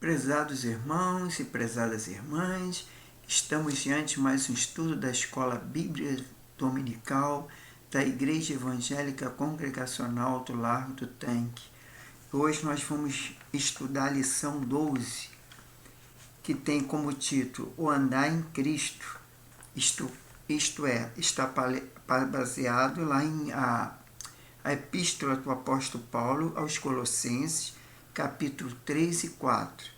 Prezados irmãos e prezadas irmãs, estamos diante de mais um estudo da Escola Bíblica Dominical da Igreja Evangélica Congregacional do Largo do Tanque. Hoje nós vamos estudar a lição 12, que tem como título O Andar em Cristo, isto é, está baseado lá em a Epístola do Apóstolo Paulo aos Colossenses, capítulo 3 e 4.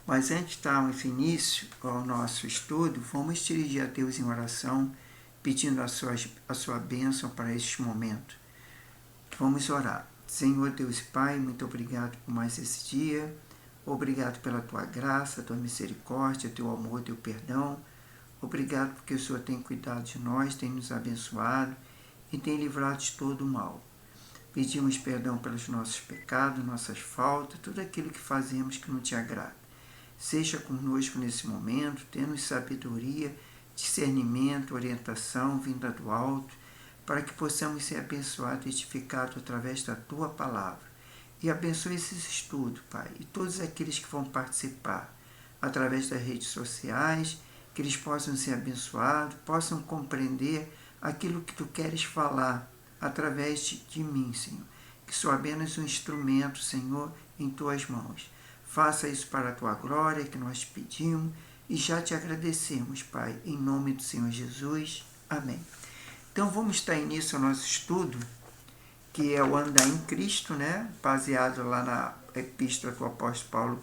Mas antes de darmos início ao nosso estudo, vamos dirigir a Deus em oração, pedindo a sua bênção para este momento. Vamos orar. Senhor Deus e Pai, muito obrigado por mais esse dia. Obrigado pela tua graça, tua misericórdia, teu amor, teu perdão. Obrigado porque o Senhor tem cuidado de nós, tem nos abençoado e tem livrado de todo o mal. Pedimos perdão pelos nossos pecados, nossas faltas, tudo aquilo que fazemos que não te agrada. Seja conosco nesse momento, tendo sabedoria, discernimento, orientação, vinda do alto, para que possamos ser abençoados e edificados através da Tua Palavra. E abençoe esses estudos, Pai, e todos aqueles que vão participar, através das redes sociais, que eles possam ser abençoados, possam compreender aquilo que Tu queres falar através de mim, Senhor. Que sou apenas um instrumento, Senhor, em Tuas mãos. Faça isso para a Tua glória, que nós te pedimos e já te agradecemos, Pai, em nome do Senhor Jesus. Amém. Então vamos dar início ao nosso estudo, que é o andar em Cristo, né? Baseado lá na Epístola do Apóstolo Paulo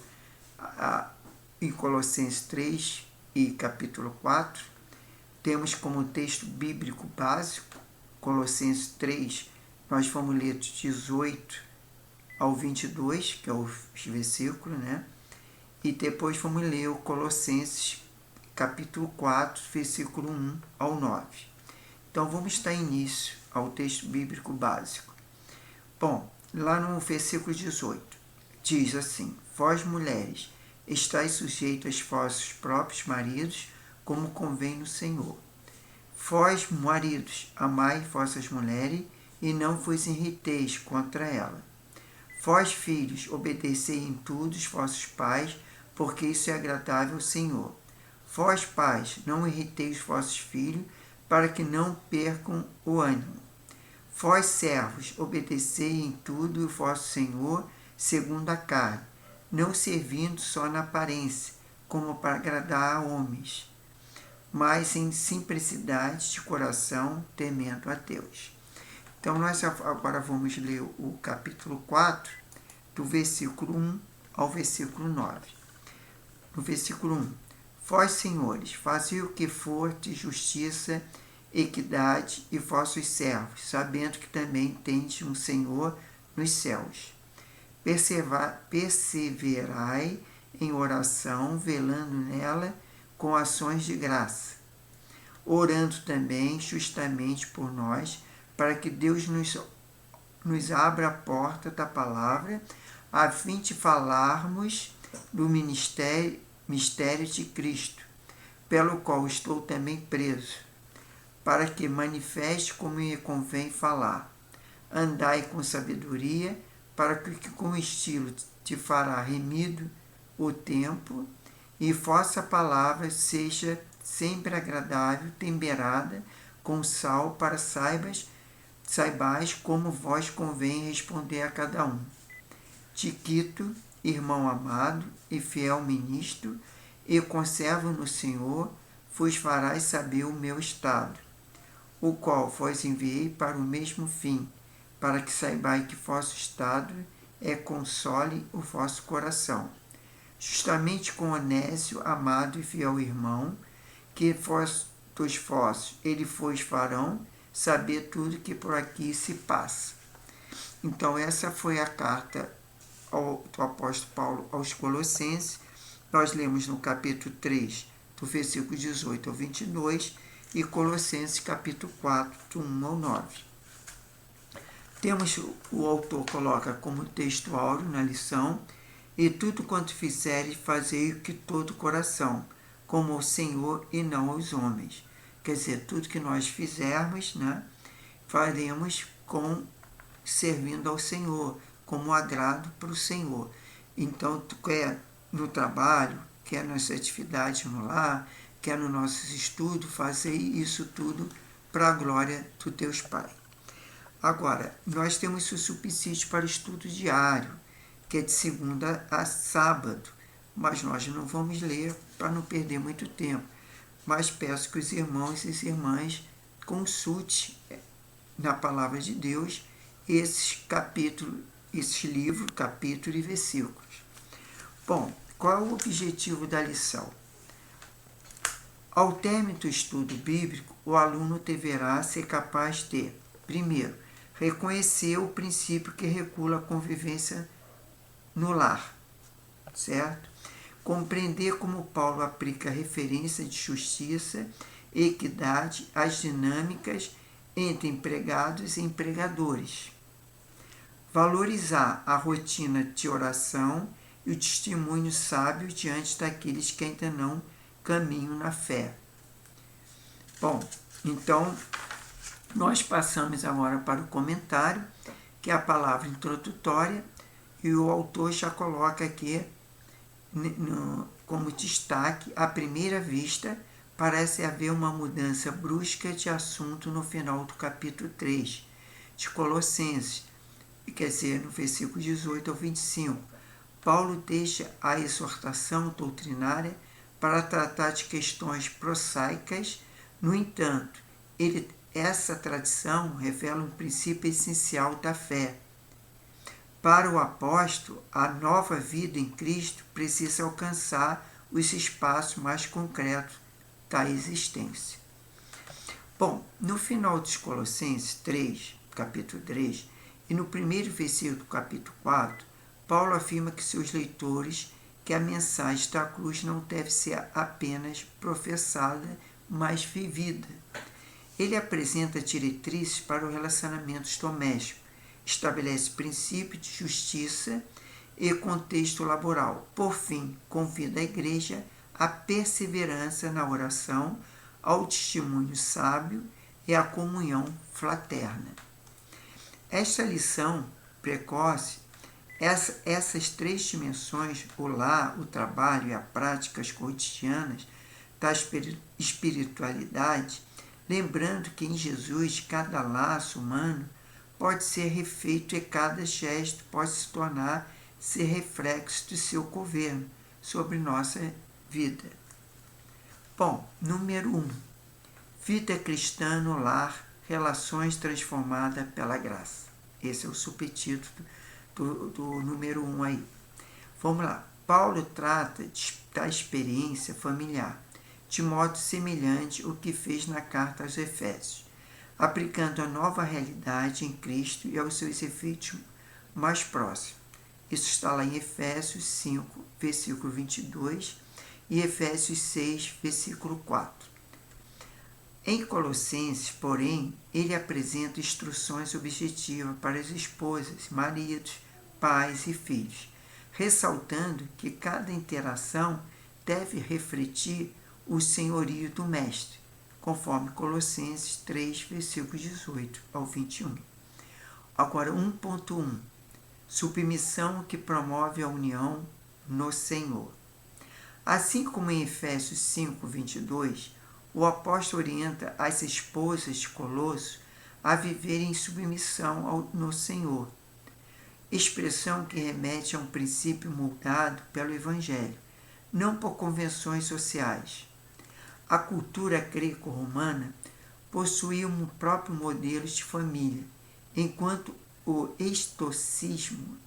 em Colossenses 3 e capítulo 4. Temos como texto bíblico básico, Colossenses 3, nós vamos ler de 18 ao 22, que é o versículo, né? E depois vamos ler o Colossenses, capítulo 4, versículo 1 ao 9. Então, vamos dar início ao texto bíblico básico. Bom, lá no versículo 18, diz assim: Vós, mulheres, estáis sujeitos aos vossos próprios maridos, como convém no Senhor. Vós, maridos, amai vossas mulheres, e não vos irriteis contra ela. Vós, filhos, obedecei em tudo os vossos pais, porque isso é agradável ao Senhor. Vós, pais, não irriteis os vossos filhos, para que não percam o ânimo. Vós, servos, obedecei em tudo o vosso Senhor, segundo a carne, não servindo só na aparência, como para agradar a homens, mas em simplicidade de coração, temendo a Deus. Então, nós agora vamos ler o capítulo 4, do versículo 1 ao versículo 9. No versículo 1, Vós, senhores, fazei o que for de justiça, equidade, e vossos servos, sabendo que também tendes um Senhor nos céus. Perseverai em oração, velando nela com ações de graça, orando também justamente por nós, para que Deus nos abra a porta da palavra, a fim de falarmos do mistério de Cristo, pelo qual estou também preso, para que manifeste como me convém falar. Andai com sabedoria, para que com estilo te fará remido o tempo, e vossa palavra seja sempre agradável, temperada com sal, para saibais como vós convém responder a cada um. Tiquito, irmão amado e fiel ministro, e conservo no Senhor, vos farás saber o meu estado, o qual vos enviei para o mesmo fim, para que saibais que vosso estado console o vosso coração. Justamente com Onésio, amado e fiel irmão, que dos vossos ele vos farão saber tudo que por aqui se passa. Então, essa foi a carta do apóstolo Paulo aos Colossenses. Nós lemos no capítulo 3, do versículo 18 ao 22, e Colossenses, capítulo 4, do 1 ao 9. O autor coloca como texto áureo na lição: E tudo quanto fizeres, fazei que todo coração, como ao Senhor e não aos homens. Quer dizer, tudo que nós fizermos, né, faremos servindo ao Senhor, como agrado para o Senhor. Então, no trabalho, quer nas atividades no lar, quer nos nossos estudos, fazer isso tudo para a glória do Deus Pai. Agora, nós temos o subsídio para o estudo diário, que é de segunda a sábado, mas nós não vamos ler para não perder muito tempo. Mas peço que os irmãos e as irmãs consultem na Palavra de Deus esses capítulos, esses livros, capítulos e versículos. Bom, qual é o objetivo da lição? Ao término do estudo bíblico, o aluno deverá ser capaz de, primeiro, reconhecer o princípio que regula a convivência no lar, certo? Compreender como Paulo aplica a referência de justiça e equidade às dinâmicas entre empregados e empregadores. Valorizar a rotina de oração e o testemunho sábio diante daqueles que ainda não caminham na fé. Bom, então nós passamos agora para o comentário, que é a palavra introdutória, e o autor já coloca aqui como destaque: à primeira vista, parece haver uma mudança brusca de assunto no final do capítulo 3 de Colossenses, quer dizer, no versículo 18 ao 25. Paulo deixa a exortação doutrinária para tratar de questões prosaicas. No entanto, essa tradição revela um princípio essencial da fé. Para o apóstolo, a nova vida em Cristo precisa alcançar os espaços mais concretos da existência. Bom, no final dos Colossenses 3, capítulo 3, e no primeiro versículo do capítulo 4, Paulo afirma que seus leitores que a mensagem da cruz não deve ser apenas professada, mas vivida. Ele apresenta diretrizes para os relacionamentos domésticos, estabelece princípios de justiça e contexto laboral. Por fim, convida a igreja à perseverança na oração, ao testemunho sábio e à comunhão fraterna. Esta lição precoce, essas três dimensões, o lar, o trabalho e as práticas cotidianas da espiritualidade, lembrando que em Jesus cada laço humano pode ser refeito e cada gesto pode se tornar ser reflexo do seu governo sobre nossa vida. Bom, número 1. Vida cristã no lar, relações transformadas pela graça. Esse é o subtítulo do número 1 aí. Vamos lá. Paulo trata da experiência familiar, de modo semelhante ao que fez na carta aos Efésios, aplicando a nova realidade em Cristo e aos seus efeitos mais próximos. Isso está lá em Efésios 5, versículo 22 e Efésios 6, versículo 4. Em Colossenses, porém, ele apresenta instruções objetivas para as esposas, maridos, pais e filhos, ressaltando que cada interação deve refletir o senhorio do Mestre, conforme Colossenses 3, versículos 18 ao 21. Agora, 1.1. Submissão que promove a união no Senhor. Assim como em Efésios 5, 22, o apóstolo orienta as esposas de Colosso a viverem em submissão no Senhor, expressão que remete a um princípio moldado pelo Evangelho, não por convenções sociais. A cultura greco-romana possuía um próprio modelo de família, enquanto o estoicismo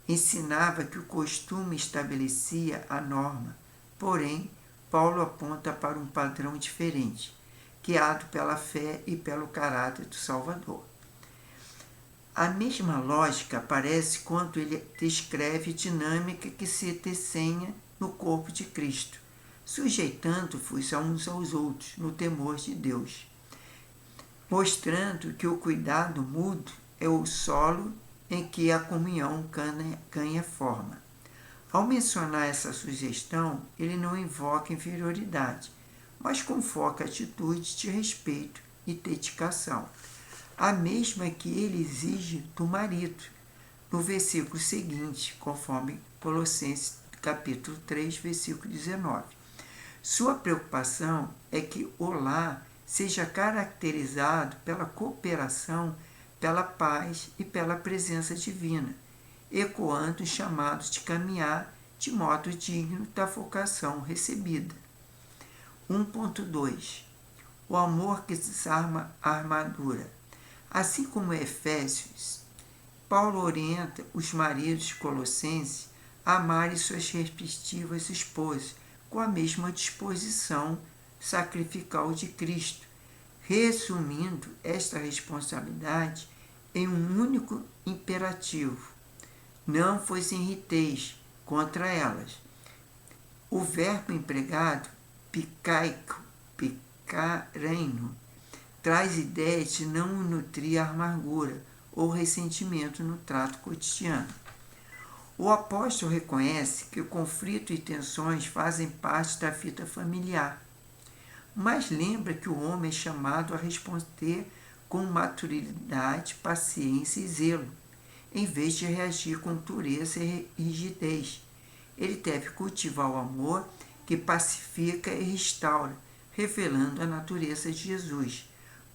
ensinava que o costume estabelecia a norma. Porém, Paulo aponta para um padrão diferente, guiado pela fé e pelo caráter do Salvador. A mesma lógica aparece quando ele descreve a dinâmica que se desenha no corpo de Cristo, sujeitando-vos uns aos outros no temor de Deus, mostrando que o cuidado mútuo é o solo em que a comunhão ganha forma. Ao mencionar essa sugestão, ele não invoca inferioridade, mas convoca atitudes de respeito e dedicação, a mesma que ele exige do marido, no versículo seguinte, conforme Colossenses capítulo 3, versículo 19. Sua preocupação é que o lar seja caracterizado pela cooperação, pela paz e pela presença divina, ecoando os chamados de caminhar de modo digno da vocação recebida. 1.2 O amor que desarma a armadura. Assim como em Efésios, Paulo orienta os maridos colossenses a amarem suas respectivas esposas com a mesma disposição sacrificial de Cristo, resumindo esta responsabilidade em um único imperativo: não vos irriteis contra elas. O verbo empregado, picareino, traz ideia de não nutrir amargura ou ressentimento no trato cotidiano. O apóstolo reconhece que o conflito e tensões fazem parte da vida familiar, mas lembra que o homem é chamado a responder com maturidade, paciência e zelo, em vez de reagir com dureza e rigidez. Ele deve cultivar o amor que pacifica e restaura, revelando a natureza de Jesus.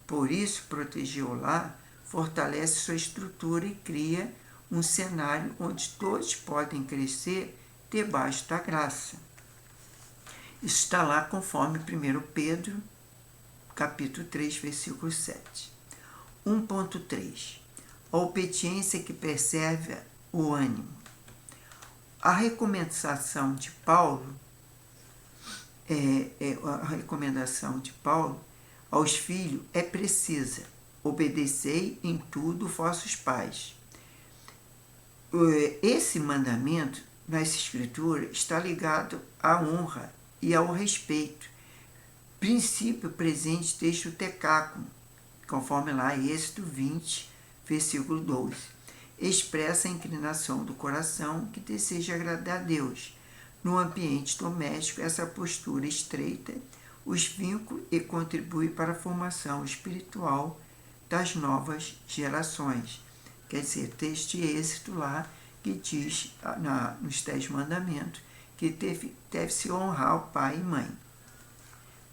Por isso, proteger o lar fortalece sua estrutura e cria um cenário onde todos podem crescer debaixo da graça. Isso está lá conforme 1 Pedro, capítulo 3, versículo 7. 1.3 A obediência que preserva o ânimo. A recomendação de Paulo aos filhos é precisa: obedecei em tudo vossos pais. Esse mandamento nas Escrituras está ligado à honra e ao respeito, princípio presente desde o Decálogo, conforme lá Êxodo 20, versículo 12. Expressa a inclinação do coração que deseja agradar a Deus. No ambiente doméstico, essa postura estreita os vínculos e contribui para a formação espiritual das novas gerações. Quer dizer, texto de Êxodo lá que diz nos 10 mandamentos que deve-se honrar o pai e mãe,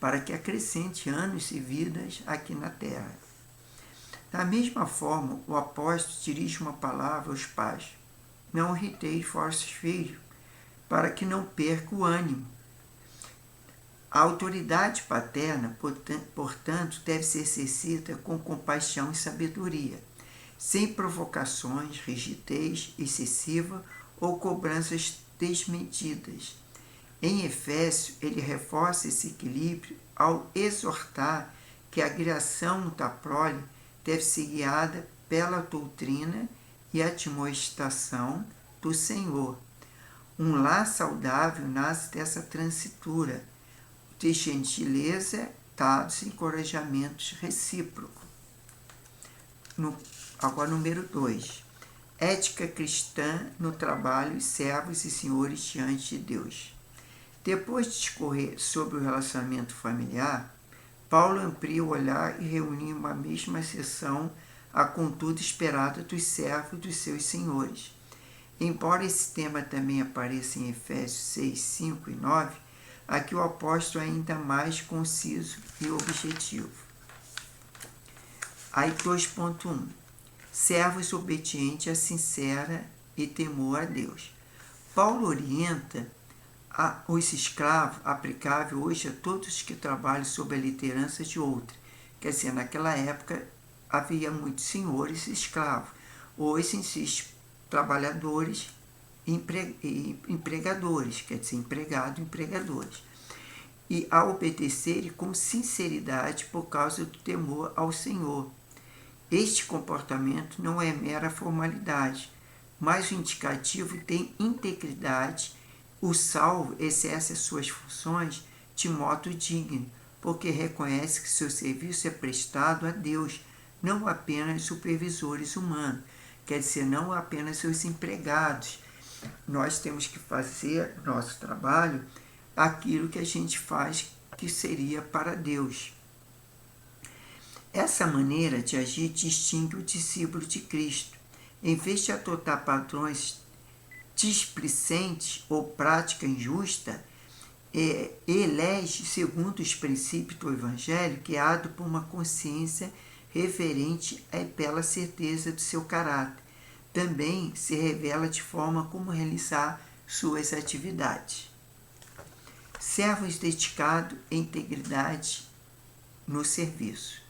para que acrescente anos e vidas aqui na terra. Da mesma forma, o apóstolo dirige uma palavra aos pais: não irriteis vossos filhos, para que não perca o ânimo. A autoridade paterna, portanto, deve ser exercida com compaixão e sabedoria, sem provocações, rigidez excessiva ou cobranças desmedidas. Em Efésios, ele reforça esse equilíbrio ao exortar que a criação da prole deve ser guiada pela doutrina e admoestação do Senhor. Um lar saudável nasce dessa transitura de gentileza, dados e encorajamentos recíprocos. Agora, número 2. Ética cristã no trabalho e servos e senhores diante de Deus. Depois de discorrer sobre o relacionamento familiar, Paulo amplia o olhar e reúne em uma mesma seção a conduta esperada dos servos e dos seus senhores. Embora esse tema também apareça em Efésios 6, 5 e 9, aqui o apóstolo é ainda mais conciso e objetivo. Aí 2.1 Servos obedientes a sincera e temor a Deus. Paulo orienta os escravos, aplicável hoje a todos que trabalham sob a liderança de outro. Quer dizer, naquela época havia muitos senhores e escravos. Hoje existe trabalhadores e empregadores, quer dizer, empregado e empregadores. E a obedecerem com sinceridade por causa do temor ao Senhor. Este comportamento não é mera formalidade, mas o indicativo tem integridade. O salvo exerce as suas funções de modo digno, porque reconhece que seu serviço é prestado a Deus, não apenas supervisores humanos, quer dizer, não apenas seus empregados. Nós temos que fazer nosso trabalho aquilo que a gente faz que seria para Deus. Essa maneira de agir distingue o discípulo de Cristo. Em vez de adotar padrões displicente ou prática injusta, elege segundo os princípios do Evangelho, guiado por uma consciência reverente e pela certeza do seu caráter. Também se revela de forma como realizar suas atividades. Servos dedicados em integridade no serviço.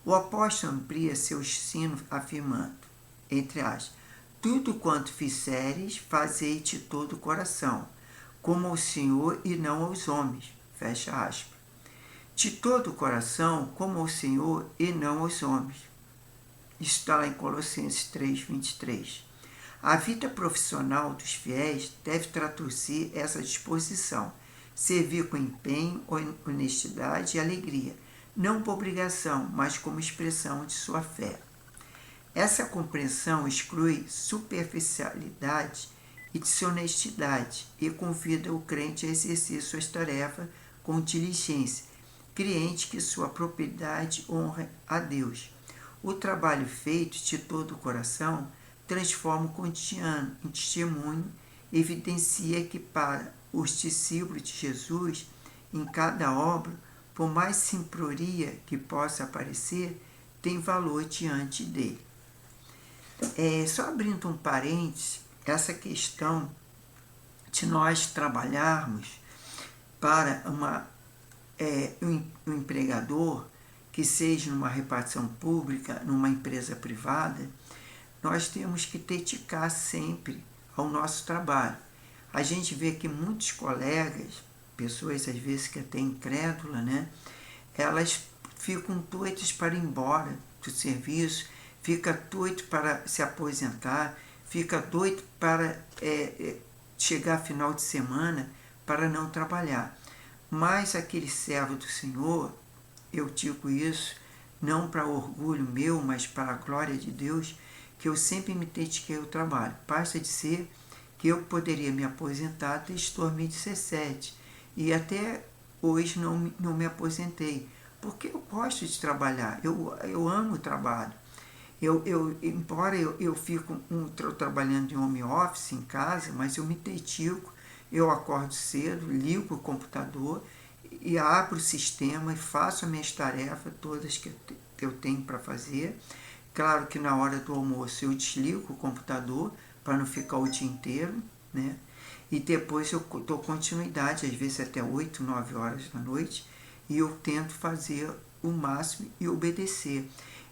O apóstolo amplia seu ensino afirmando, entre aspas, tudo quanto fizeres, fazei de todo o coração, como ao Senhor e não aos homens. Fecha aspas. De todo o coração, como ao Senhor e não aos homens. Isso está lá em Colossenses 3:23. A vida profissional dos fiéis deve traduzir essa disposição, servir com empenho, honestidade e alegria, não por obrigação, mas como expressão de sua fé. Essa compreensão exclui superficialidade e desonestidade e convida o crente a exercer suas tarefas com diligência, crente que sua propriedade honra a Deus. O trabalho feito de todo o coração transforma o cotidiano em testemunho, evidencia que para os discípulos de Jesus, em cada obra, por mais simplória que possa aparecer, tem valor diante dele. Só abrindo um parênteses, essa questão de nós trabalharmos para um empregador, que seja numa repartição pública, numa empresa privada, nós temos que dedicar sempre ao nosso trabalho. A gente vê que muitos colegas, pessoas às vezes que até incrédulas, né, elas ficam doidas para ir embora do serviço, fica doido para se aposentar, fica doido para chegar final de semana para não trabalhar. Mas aquele servo do Senhor, eu digo isso não para orgulho meu, mas para a glória de Deus, que eu sempre me dediquei ao trabalho. Basta dizer que eu poderia me aposentar desde 2017 e até hoje não me aposentei, porque eu gosto de trabalhar, eu amo o trabalho. Embora eu fico trabalhando em home office em casa, mas eu me dedico, eu acordo cedo, ligo o computador e abro o sistema e faço as minhas tarefas todas que eu tenho para fazer. Claro que na hora do almoço eu desligo o computador para não ficar o dia inteiro, né? E depois eu dou continuidade, às vezes até 8, 9 horas da noite, e eu tento fazer o máximo e obedecer.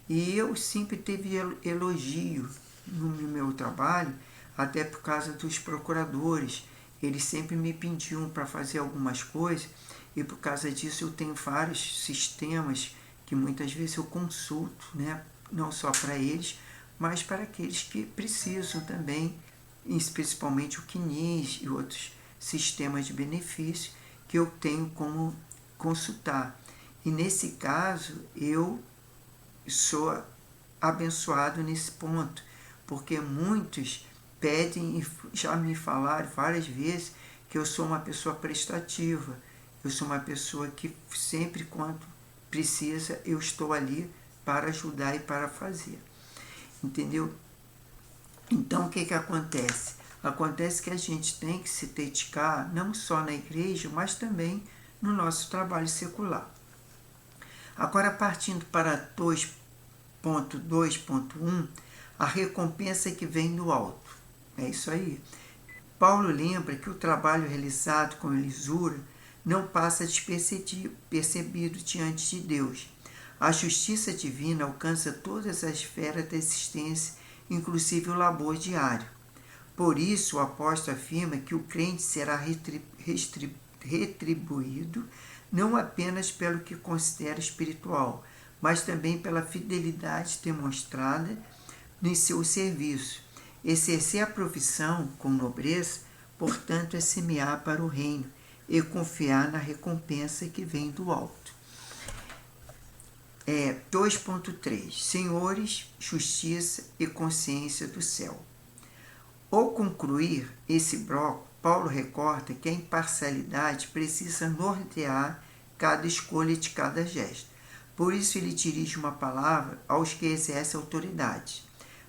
E eu sempre tive elogio no meu trabalho, até por causa dos procuradores. Eles sempre me pediam para fazer algumas coisas, e por causa disso eu tenho vários sistemas que muitas vezes eu consulto, né? Não só para eles, mas para aqueles que precisam também, principalmente o CNIS e outros sistemas de benefício que eu tenho como consultar. E nesse caso, eu sou abençoado nesse ponto, porque muitos pedem e já me falaram várias vezes que eu sou uma pessoa prestativa, eu sou uma pessoa que sempre quando precisa eu estou ali para ajudar e para fazer, entendeu? Então o que acontece? Acontece que a gente tem que se dedicar não só na igreja, mas também no nosso trabalho secular. Agora, partindo para 2.2.1, a recompensa que vem do alto. É isso aí. Paulo lembra que o trabalho realizado com lisura não passa despercebido diante de Deus. A justiça divina alcança todas as esferas da existência, inclusive o labor diário. Por isso, o apóstolo afirma que o crente será retribuído não apenas pelo que considera espiritual, mas também pela fidelidade demonstrada em seu serviço. Exercer a profissão com nobreza, portanto, é semear para o reino e confiar na recompensa que vem do alto. 2.3 Senhores, justiça e consciência do céu. Ao concluir esse bloco, Paulo recorda que a imparcialidade precisa nortear cada escolha de cada gesto. Por isso ele dirige uma palavra aos que exercem autoridade.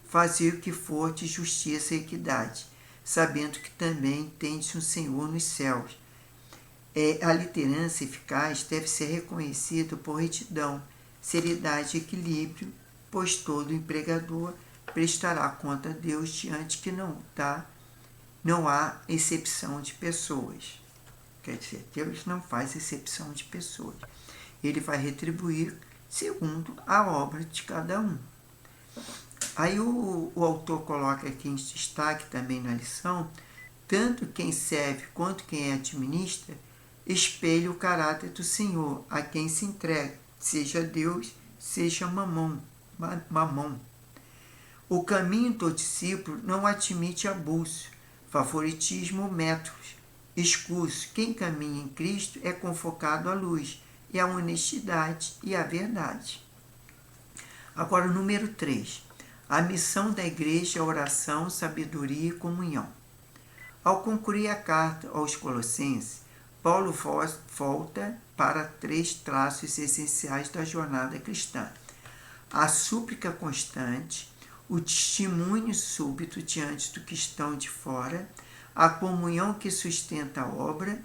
Fazer o que for de justiça e equidade. sabendo que também tendes um Senhor nos céus. A liderança eficaz deve ser reconhecida por retidão, seriedade e equilíbrio, pois todo empregador prestará conta a Deus diante que não há excepção de pessoas. Quer dizer, Deus não faz excepção de pessoas. Ele vai retribuir segundo a obra de cada um. Aí o autor coloca aqui em destaque também na lição, tanto quem serve quanto quem administra, espelha o caráter do Senhor, a quem se entrega, seja Deus, seja mamon. O caminho do discípulo não admite abuso, favoritismo ou métodos. Escuso, quem caminha em Cristo é convocado à luz, e à honestidade e à verdade. Agora, o número 3. A missão da igreja é oração, sabedoria e comunhão. Ao concluir a carta aos Colossenses, Paulo volta para 3 traços essenciais da jornada cristã: a súplica constante, o testemunho súbito diante do que estão de fora, a comunhão que sustenta a obra.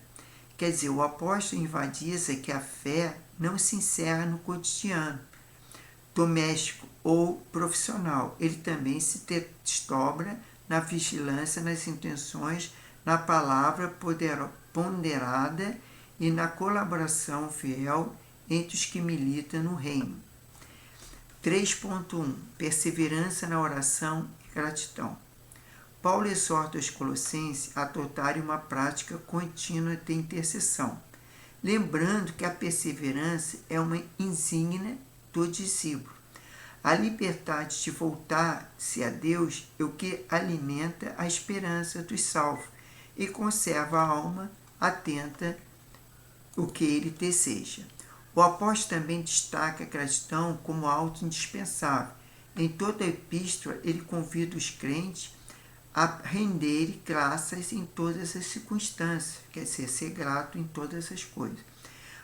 Quer dizer, o apóstolo enfatiza que a fé não se encerra no cotidiano, doméstico ou profissional. Ele também se desdobra na vigilância, nas intenções, na palavra ponderada e na colaboração fiel entre os que militam no reino. 3.1. Perseverança na oração e gratidão. Paulo exorta os colossenses a adotarem uma prática contínua de intercessão, lembrando que a perseverança é uma insígnia do discípulo. A liberdade de voltar-se a Deus é o que alimenta a esperança dos salvos e conserva a alma atenta ao que ele deseja. O apóstolo também destaca a gratidão como algo indispensável. Em toda a epístola, ele convida os crentes a render graças em todas as circunstâncias, quer dizer, ser grato em todas as coisas.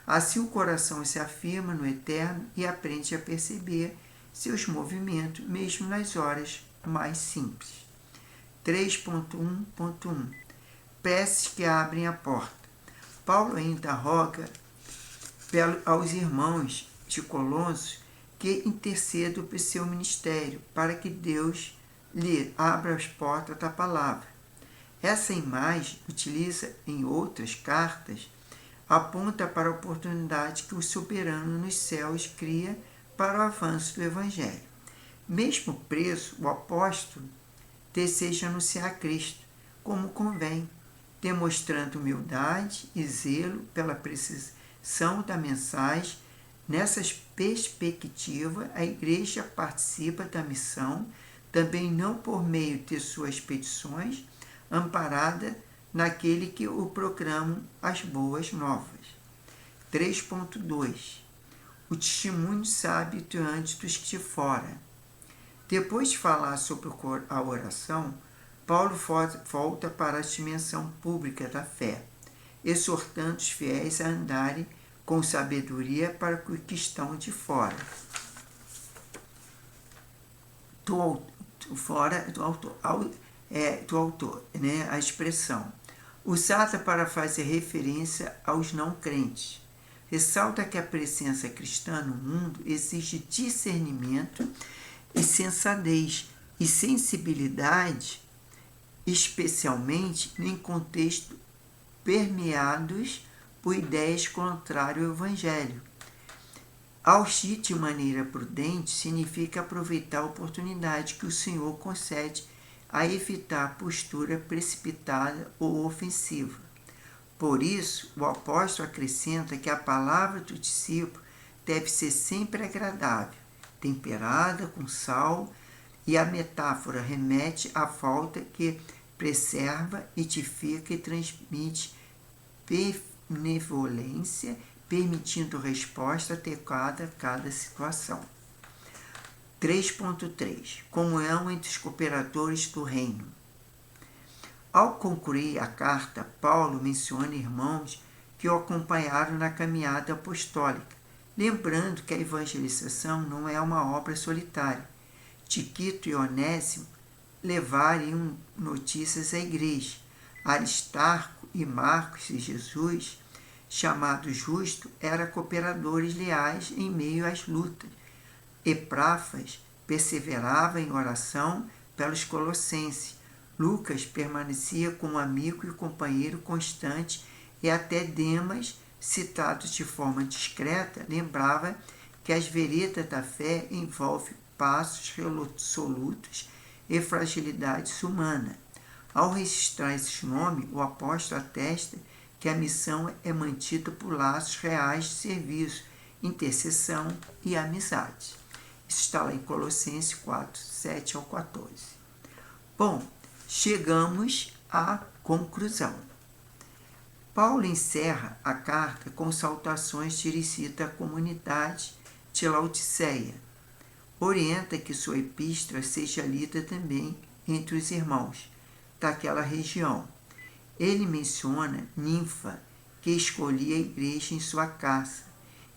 Assim o coração se afirma no eterno e aprende a perceber seus movimentos, mesmo nas horas mais simples. 3.1.1 Preces que abrem a porta. Paulo ainda roga aos irmãos de Colossos que intercedam por seu ministério, para que Deus lhe abra as portas da palavra. Essa imagem, utiliza em outras cartas, aponta para a oportunidade que o soberano nos céus cria para o avanço do Evangelho. Mesmo preso, o apóstolo deseja anunciar Cristo, como convém, demonstrando humildade e zelo pela precisão da mensagem. Nessa perspectiva, a igreja participa da missão, também não por meio de suas petições, amparada naquele que o proclamam as boas novas. 3.2 O testemunho sábio diante dos que de fora. Depois de falar sobre a oração, Paulo volta para a dimensão pública da fé, exortando os fiéis a andarem com sabedoria para os que estão de fora. Do autor, né, a expressão usada para fazer referência aos não crentes. Ressalta que a presença cristã no mundo exige discernimento e sensatez e sensibilidade, especialmente em contextos permeados por ideias contrárias ao Evangelho. Agir de maneira prudente significa aproveitar a oportunidade que o Senhor concede a evitar postura precipitada ou ofensiva. Por isso, o apóstolo acrescenta que a palavra do discípulo deve ser sempre agradável, temperada com sal, e a metáfora remete à falta que preserva, edifica e transmite benevolência, permitindo resposta adequada a cada situação. 3.3 Comunhão entre os cooperadores do reino. Ao concluir a carta, Paulo menciona irmãos que o acompanharam na caminhada apostólica, lembrando que a evangelização não é uma obra solitária. Tíquico e Onésimo levariam notícias à igreja. Aristarco e Marcos e Jesus, chamado Justo, eram cooperadores leais em meio às lutas. Epáfras perseverava em oração pelos colossenses. Lucas permanecia como amigo e companheiro constante, e até Demas, citado de forma discreta, lembrava que as veredas da fé envolvem passos resolutos e fragilidades humanas. Ao registrar esses nomes, o apóstolo atesta que a missão é mantida por laços reais de serviço, intercessão e amizade. Isso está lá em Colossenses 4, 7 ao 14. Bom, chegamos à conclusão. Paulo encerra a carta com saudações dirigidas à comunidade de Laodiceia. Orienta que sua epístola seja lida também entre os irmãos daquela região. Ele menciona Ninfa, que escolhia a igreja em sua casa,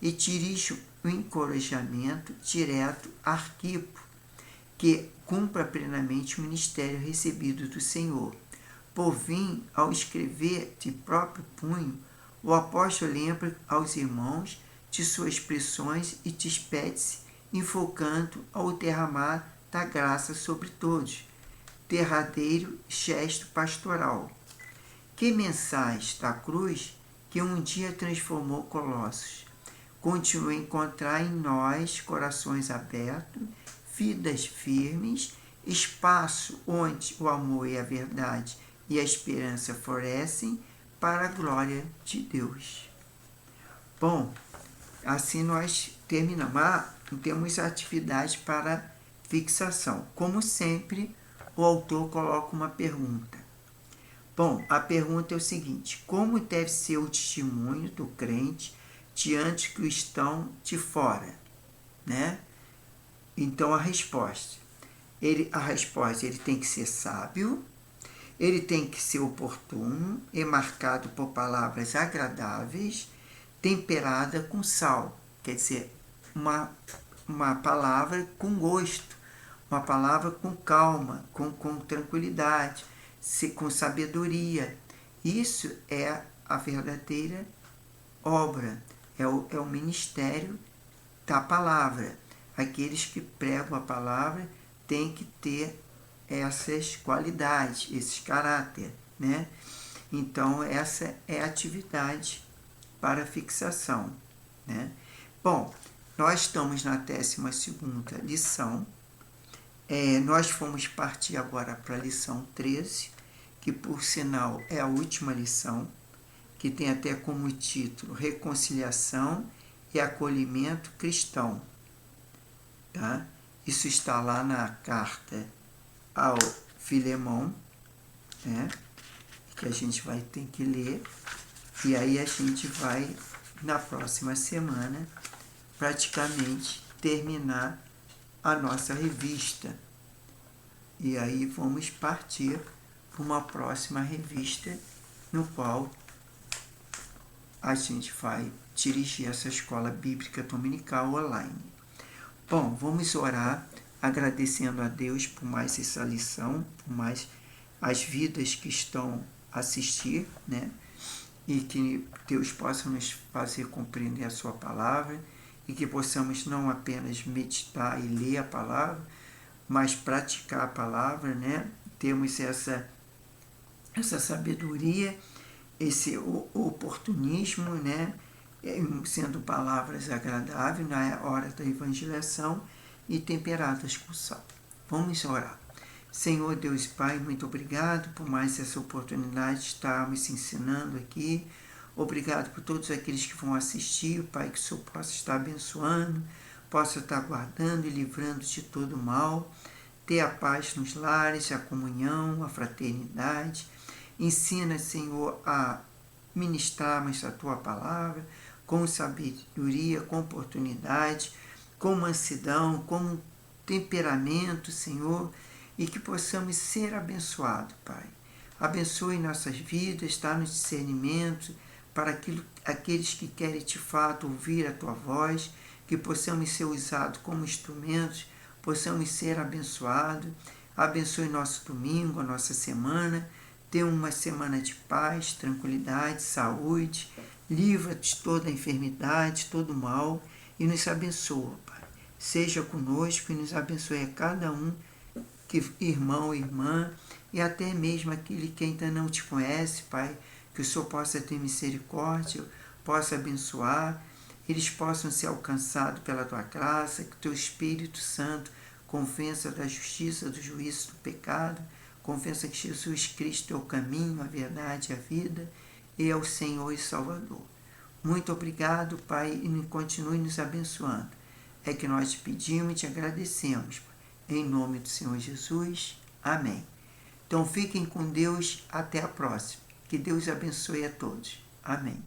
e dirige o encorajamento direto a Arquipo, que cumpra plenamente o ministério recebido do Senhor. Por fim, ao escrever de próprio punho, o apóstolo lembra aos irmãos de suas expressões e despede-se, invocando ao derramar da graça sobre todos. Derradeiro gesto pastoral. Que mensagem da cruz que um dia transformou Colossos continua a encontrar em nós corações abertos, vidas firmes, espaço onde o amor e a verdade e a esperança florescem para a glória de Deus. Bom, assim nós terminamos. Temos atividade para fixação. Como sempre, o autor coloca uma pergunta. Bom, a pergunta é o seguinte: como deve ser o testemunho do crente diante que estão de fora, né? Então a resposta, ele tem que ser sábio, ele tem que ser oportuno e marcado por palavras agradáveis, temperada com sal, quer dizer, uma palavra com gosto, uma palavra com calma, com tranquilidade, com sabedoria. Isso é a verdadeira obra, é o ministério da palavra. Aqueles que pregam a palavra têm que ter essas qualidades, esses caráter, né? Então, essa é a atividade para fixação, né? Bom, nós estamos na 12ª lição. Nós vamos partir agora para a lição 13, que por sinal é a última lição, que tem até como título Reconciliação e Acolhimento Cristão. Tá? Isso está lá na carta ao Filemão, né? Que a gente vai ter que ler, e aí a gente vai, na próxima semana, praticamente terminar a nossa revista. E aí vamos partir para uma próxima revista, no qual a gente vai dirigir essa escola bíblica dominical online. Bom, vamos orar agradecendo a Deus por mais essa lição, por mais as vidas que estão a assistir, né? E que Deus possa nos fazer compreender a sua palavra, e que possamos não apenas meditar e ler a palavra, mas praticar a palavra, né? Temos essa sabedoria, esse oportunismo, né? Sendo palavras agradáveis na hora da evangelização e temperadas com sal. Vamos orar. Senhor Deus Pai, muito obrigado por mais essa oportunidade de estarmos se ensinando aqui. Obrigado por todos aqueles que vão assistir, Pai, que o Senhor possa estar abençoando, possa estar guardando e livrando de todo mal, ter a paz nos lares, a comunhão, a fraternidade. Ensina, Senhor, a ministrarmos a Tua palavra com sabedoria, com oportunidade, com mansidão, com temperamento, Senhor, e que possamos ser abençoados, Pai. Abençoe nossas vidas, dá-nos discernimento para aqueles que querem de fato ouvir a Tua voz, que possamos ser usados como instrumentos, possamos ser abençoados. Abençoe nosso domingo, a nossa semana. Tenha uma semana de paz, tranquilidade, saúde. Livra-nos de toda enfermidade, todo mal e nos abençoa, Pai. Seja conosco e nos abençoe a cada um, irmão, irmã, e até mesmo aquele que ainda não te conhece, Pai, que o Senhor possa ter misericórdia, possa abençoar, eles possam ser alcançados pela tua graça, que o teu Espírito Santo convença da justiça, do juízo, do pecado, convença que Jesus Cristo é o caminho, a verdade e a vida, e é o Senhor e Salvador. Muito obrigado, Pai, e continue nos abençoando. É que nós te pedimos e te agradecemos. Em nome do Senhor Jesus. Amém. Então fiquem com Deus. Até a próxima. Que Deus abençoe a todos. Amém.